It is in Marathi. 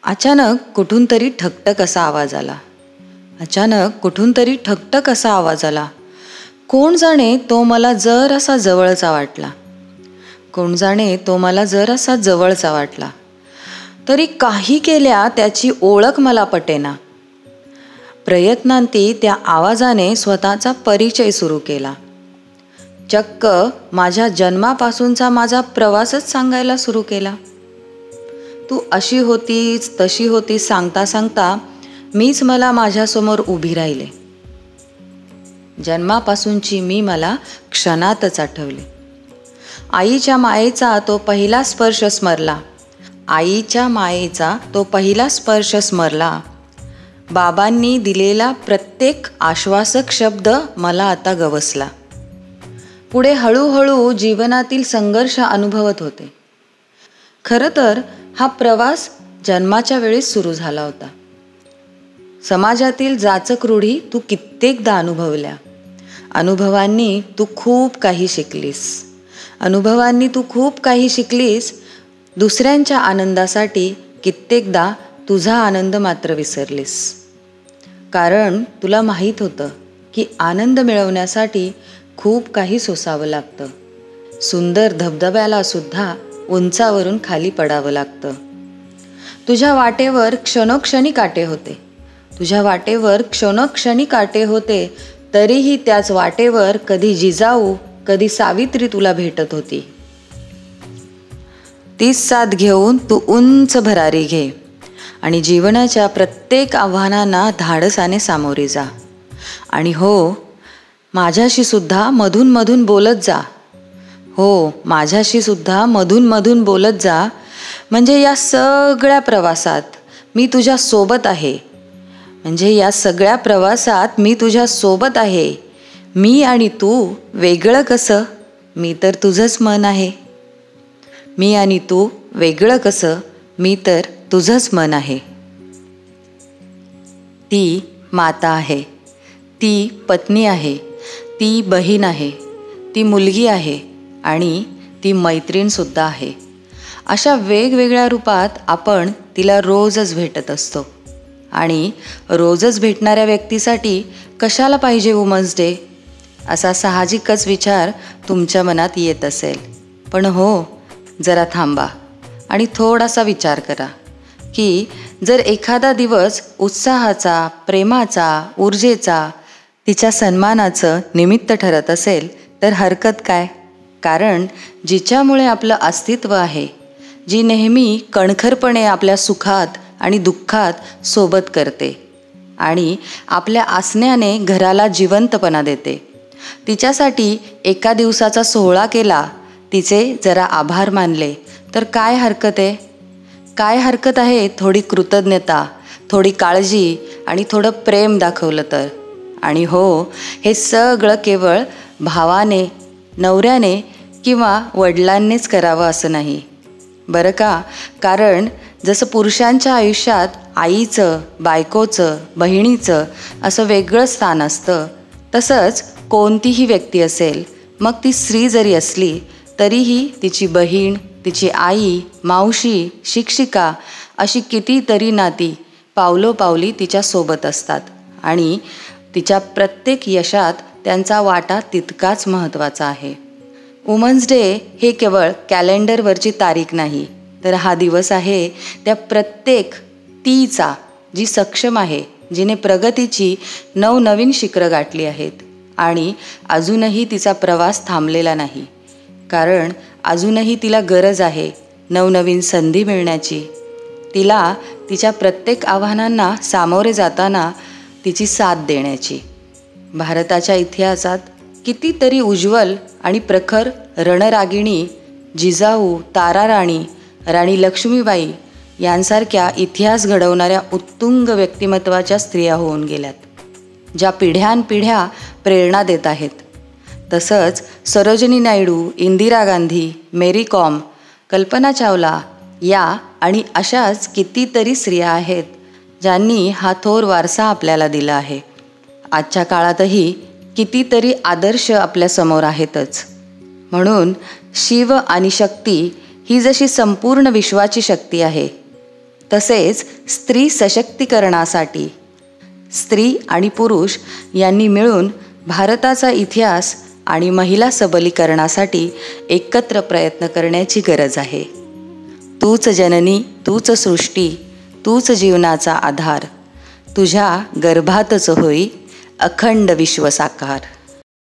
अचानक कुठून तरी ठकठक असा आवाज आला. अचानक कुठून तरी ठकठक असा आवाज आला. कोण जाणे तो मला जरासा जवळचा वाटला. कोण जाणे तो मला जरासा जवळचा वाटला. तरी काही केल्या त्याची ओळख मला पटेना. प्रयत्नांती त्या आवाजाने स्वतःचा परिचय सुरू केला. चक्क माझ्या जन्मापासूनचा माझा प्रवासच सांगायला सुरू केला. तू अशी होतीस तशी होतीस सांगता सांगता मीच मला माझ्यासमोर उभी राहिले. जन्मापासूनची मी मला क्षणातच आठवले. आईच्या मायेचा तो पहिला स्पर्श स्मरला. आईच्या मायेचा तो पहिला स्पर्श स्मरला. बाबांनी दिलेला प्रत्येक आश्वासक शब्द मला आता गवसला. पुढे हळूहळू जीवनातील संघर्ष अनुभवत होते. खरं तर हा प्रवास जन्माच्या वेळेस सुरू झाला होता. समाजातील जाचक रूढी तू कित्येकदा अनुभवल्या. अनुभवांनी तू खूप काही शिकलीस. अनुभवांनी तू खूप काही शिकलीस. दुसऱ्यांच्या आनंदासाठी कित्येकदा तुझा आनंद मात्र विसरलीस. कारण तुला माहीत होतं की आनंद मिळवण्यासाठी खूप काही सोसावं लागतं. सुंदर धबधब्याला सुद्धा उंचावरून खाली पडावं लागतं. तुझ्या वाटेवर क्षणोक्षणी काटे होते. तुझ्या वाटेवर क्षणोक्षणी काटे होते. तरीही त्याच वाटेवर कधी जिजाऊ कधी सावित्री तुला भेटत होती. तीच साथ घेऊन तू उंच भरारी घे आणि जीवनाच्या प्रत्येक आव्हानांना धाडसाने सामोरे जा. आणि हो, माझ्याशी सुद्धा मधून मधून बोलत जा. हो, माझ्याशी सुद्धा मधून मधून बोलत जा. म्हणजे या सगळ्या प्रवासात मी तुझ्या सोबत आहे. म्हणजे या सगळ्या प्रवासात मी तुझ्या सोबत आहे. मी आणि तू वेगळं कसं? मी तर तुझंच मन आहे. मी आणि तू वेगळं कसं? मी तर तुझंच मन आहे. ती माता आहे. ती पत्नी आहे. ती बहीण आहे. ती मुलगी आहे. आणि ती मैत्रीणसुद्धा आहे. अशा वेगवेगळ्या रूपात आपण तिला रोजच भेटत असतो. आणि रोजच भेटणाऱ्या व्यक्तीसाठी कशाला पाहिजे वुमन्स डे? असा साहजिकच विचार तुमच्या मनात येत असेल. पण हो, जरा थांबा आणि थोडासा विचार करा की जर एखादा दिवस उत्साहाचा, प्रेमाचा, ऊर्जेचा, तिच्या सन्मानाचं निमित्त ठरत असेल तर हरकत काय? कारण जिच्यामुळे आपलं अस्तित्व आहे, जी नेहमी कणखरपणे आपल्या सुखात आणि दुःखात सोबत करते आणि आपल्या असण्याने घराला जिवंतपणा देते, तिच्यासाठी एका दिवसाचा सोहळा केला, तिचे जरा आभार मानले तर काय हरकत आहे? काय हरकत आहे थोडी कृतज्ञता, थोडी काळजी आणि थोडं प्रेम दाखवलं तर? आणि हो, हे सगळं केवळ भावाने, नवऱ्याने किंवा वडिलांनीच करावं असं नाही बरं का. कारण जसं पुरुषांच्या आयुष्यात आईचं, बायकोचं, बहिणीचं असं वेगळं स्थान असतं, तसंच कोणतीही व्यक्ती असेल, मग ती स्त्री जरी असली तरीही तिची बहीण, तिची आई, मावशी, शिक्षिका अशी कितीतरी नाती पावलोपावली तिच्यासोबत असतात आणि तिच्या प्रत्येक यशात त्यांचा वाटा तितकाच महत्त्वाचा आहे. वुमन्स डे हे केवळ कॅलेंडरवरची तारीख नाही, तर हा दिवस आहे त्या प्रत्येक तीचा, जी सक्षम आहे, जिने प्रगतीची नवनवीन शिखरं गाठली आहेत आणि अजूनही तिचा प्रवास थांबलेला नाही. कारण अजूनही तिला गरज आहे नवनवीन संधी मिळण्याची. तिला तिच्या प्रत्येक आव्हानांना सामोरे जाताना तिची साथ देण्याची. भारताच्या इतिहासात कितीतरी उज्ज्वल आणि प्रखर रणरागिणी, जिजाऊ, ताराराणी, राणी लक्ष्मीबाई यांसारख्या इतिहास घडवणाऱ्या उत्तुंग व्यक्तिमत्वाच्या स्त्रिया होऊन गेल्यात, ज्या पिढ्यानपिढ्या प्रेरणा देत आहेत. तसंच सरोजिनी नायडू, इंदिरा गांधी, मेरी कॉम, कल्पना चावला या आणि अशाच कितीतरी स्त्रिया आहेत ज्यांनी हा थोर वारसा आपल्याला दिला आहे. आजच्या काळातही कितीतरी आदर्श आपल्यासमोर आहेतच. म्हणून शिव आणि शक्ती ही जशी संपूर्ण विश्वाची शक्ती आहे, तसेच स्त्री सशक्तीकरणासाठी स्त्री आणि पुरुष यांनी मिळून भारताचा इतिहास आणि महिला सबलीकरणासाठी एकत्र प्रयत्न करण्याची गरज आहे. तूच जननी, तूच सृष्टी, तूच जीवनाचा आधार, तुझ्या गर्भातच होई अखंड विश्व साकार.